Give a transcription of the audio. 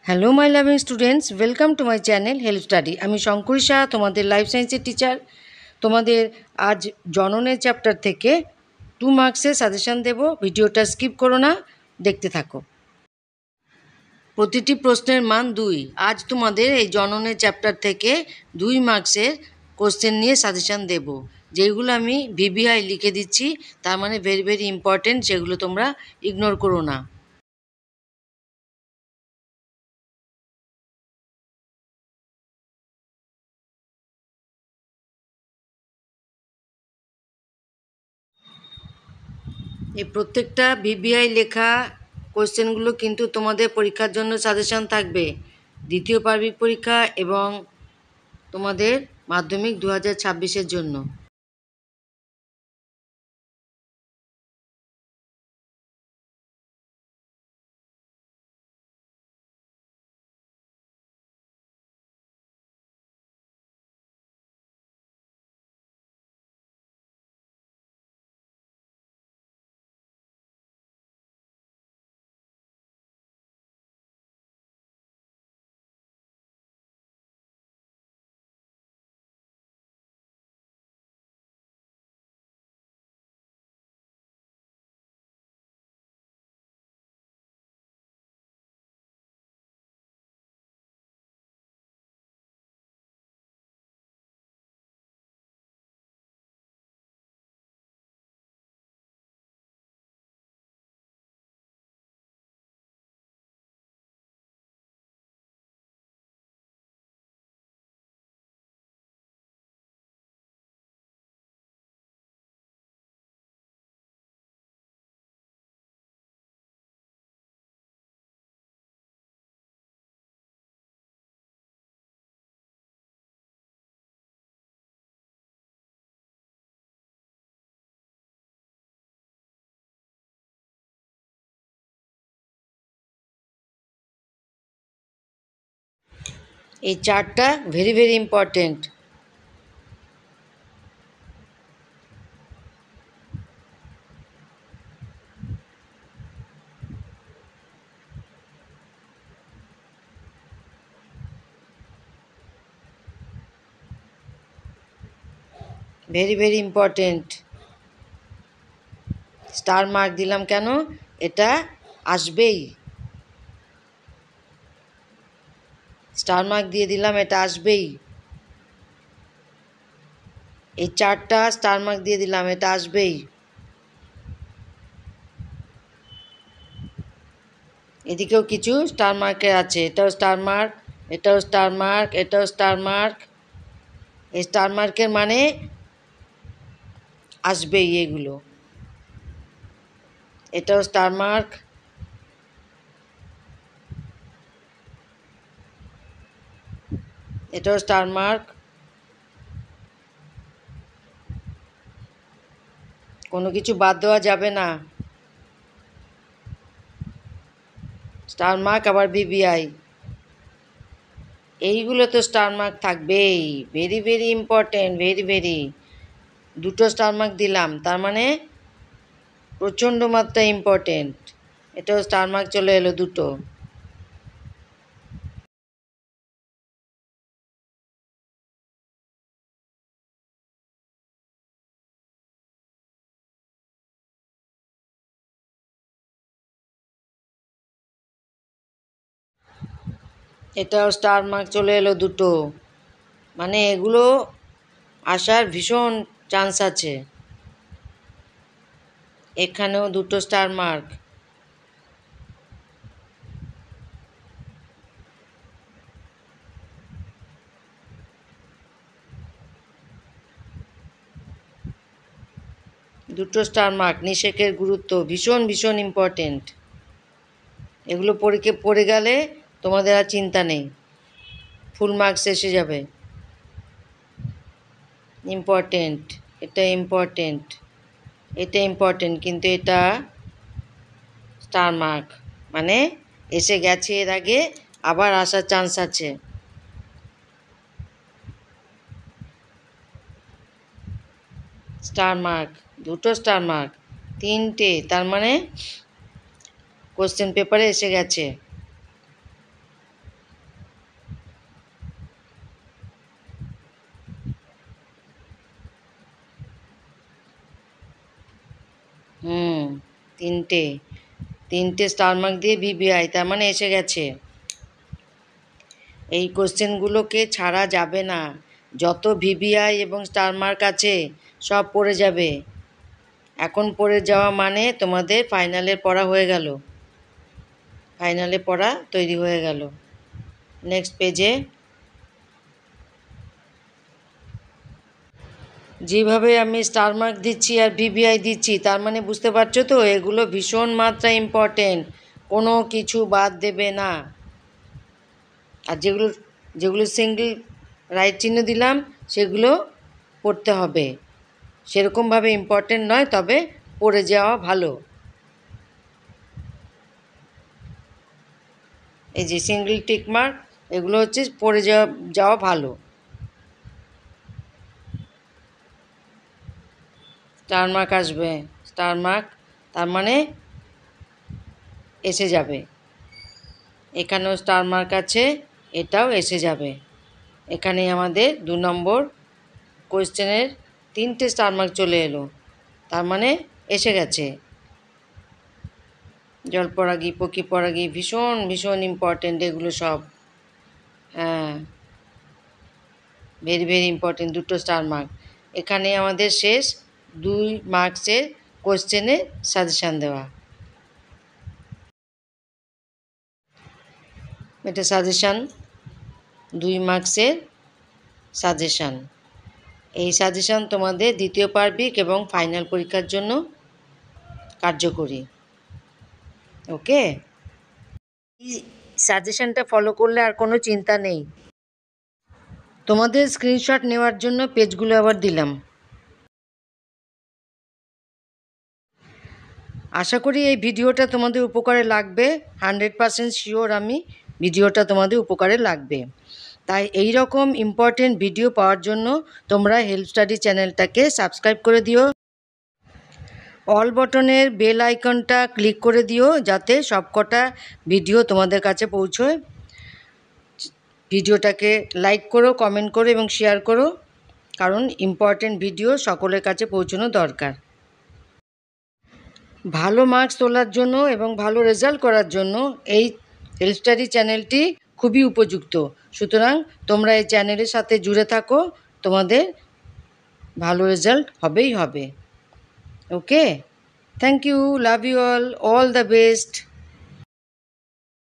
Hello my loving students, welcome to my channel help study. আমি শঙ্করী শাহ, তোমাদের life সায়েন্সের teacher. তোমাদের আজ জননের চ্যাপ্টার থেকে 2 মার্কসের সাজেশান দেব। ভিডিওটা স্কিপ করো না, দেখতে থাকো। প্রতিটি প্রশ্নের মান 2। আজ তোমাদের এই জননের চ্যাপ্টার থেকে 2 মার্কসের কোশ্চেন নিয়ে সাজেশান দেব, যেগুলো আমি ভিভিআই লিখে দিচ্ছি। তার মানে ভেরি ভেরি ইম্পর্টেন্ট, সেগুলো তোমরা ইগনোর করো না। এই প্রত্যেকটা ভিভিআই লেখা কোশ্চেনগুলো কিন্তু তোমাদের পরীক্ষার জন্য সাজেশান থাকবে, দ্বিতীয় পার্বিক পরীক্ষা এবং তোমাদের মাধ্যমিক 2026-এর জন্য। এই চার্টটা very very important. Very very important. Star mark দিলাম কেন? এটা আসবেই, স্টার মার্ক দিয়ে দিলাম, এটা আসবেই। এই চারটা স্টার মার্ক দিয়ে দিলাম, এটা আসবেই। এদিকেও কিছু স্টার মার্কের আছে, এটাও স্টার মার্ক, এটাও স্টার মার্ক, এটাও স্টার মার্ক। এই স্টার মার্কের মানে আসবেই এগুলো। এটাও স্টার মার্ক, এটাও স্টার মার্ক। কোনো কিছু বাদ দেওয়া যাবে না। স্টার মার্ক আবার ভিভিআই, এইগুলো তো স্টার মার্ক থাকবেই। Very very important, very very. দুটো স্টার মার্ক দিলাম, তার মানে প্রচণ্ড মাত্রায় ইম্পর্টেন্ট। এটাও স্টার মার্ক চলে এলো দুটো। এটাও স্টার মার্ক চলে এলো দুটো। মানে এগুলো আসার ভীষণ চান্স আছে। এখানেও দুটো স্টার মার্ক। দুটো স্টার মার্ক। নিষেকের গুরুত্ব ভীষণ ভীষণ ইম্পর্টেন্ট। এগুলো পড়ে গেলে তোমাদের আর চিন্তা নেই, ফুল মার্কস এসে যাবে। ইম্পর্টেন্ট, এটা ইম্পর্টেন্ট, এটা ইম্পর্টেন্ট, কিন্তু এটা স্টার মার্ক, মানে এসে গেছে এর আগে, আবার আসার চান্স আছে। স্টার মার্ক, দুটো স্টার মার্ক, তিনটে, তার মানে কোশ্চেন পেপারে এসে গেছে। তিনটে স্টার মার্ক দিয়ে ভিভিআই, তার মানে এসে গেছে। এই কোশ্চেনগুলোকে ছাড়া যাবে না, যত ভিভিআই এবং স্টার মার্ক আছে সব পড়ে যাবে। এখন পড়ে যাওয়া মানে তোমাদের ফাইনালের পড়া হয়ে গেল, ফাইনালে পড়া তৈরি হয়ে গেল। নেক্সট পেজে যেভাবে আমি স্টার মার্ক দিচ্ছি আর ভিভিআই দিচ্ছি, তার মানে বুঝতে পারছো তো এগুলো ভীষণ মাত্রা ইম্পর্টেন্ট, কোনো কিছু বাদ দেবে না। আর যেগুলো সিঙ্গেল রাইট চিহ্ন দিলাম সেগুলো পড়তে হবে, সেরকমভাবে ইম্পর্টেন্ট নয়, তবে পড়ে যাওয়া ভালো। এই যে সিঙ্গেল টিক মার্ক, এগুলো হচ্ছে পড়ে যাওয়া ভালো। স্টার মার্ক আসবে, স্টার মার্ক তার মানে এসে যাবে। এখানেও স্টার মার্ক আছে, এটাও এসে যাবে। এখানে আমাদের 2 নম্বর কোয়েশ্চেনের 3টে স্টার মার্ক চলে এলো, তার মানে এসে গেছে। জলপরাগী, পক্ষীপরাগী ভীষণ ভীষণ ইম্পর্টেন্ট এগুলো সব। হ্যাঁ, ভেরি ভেরি ইম্পর্টেন্ট, 2টো স্টার মার্ক। এখানে আমাদের শেষ 2 মার্কসের কোয়েশ্চেনের সাজেশান দেওয়া। এটা সাজেশান, 2 মার্কসের সাজেশান। এই সাজেশান তোমাদের দ্বিতীয় পার্বিক এবং ফাইনাল পরীক্ষার জন্য কার্যকরী। ওকে, এই সাজেশানটা ফলো করলে আর কোনো চিন্তা নেই। তোমাদের স্ক্রিনশট নেওয়ার জন্য পেজগুলো আবার দিলাম। আশা করি এই ভিডিওটা তোমাদের উপকারে লাগবে, 100% শিওর আমি ভিডিওটা তোমাদের উপকারে লাগবে। তাই এই রকম ইম্পর্টেন্ট ভিডিও পাওয়ার জন্য তোমরা হেল্প স্টাডি চ্যানেলটাকে সাবস্ক্রাইব করে দিও, অল বটনের বেল আইকনটা ক্লিক করে দিও যাতে সবকটা ভিডিও তোমাদের কাছে পৌঁছয়। ভিডিওটাকে লাইক করো, কমেন্ট করো এবং শেয়ার করো, কারণ ইম্পর্টেন্ট ভিডিও সকলের কাছে পৌঁছানো দরকার। ভালো মার্কস তোলার জন্য এবং ভালো রেজাল্ট করার জন্য এই হেল্প স্টাডি চ্যানেলটি খুবই উপযুক্ত। সুতরাং তোমরা এই চ্যানেলের সাথে জুড়ে থাকো, তোমাদের ভালো রেজাল্ট হবেই হবে। Okay, thank you, love you all the best.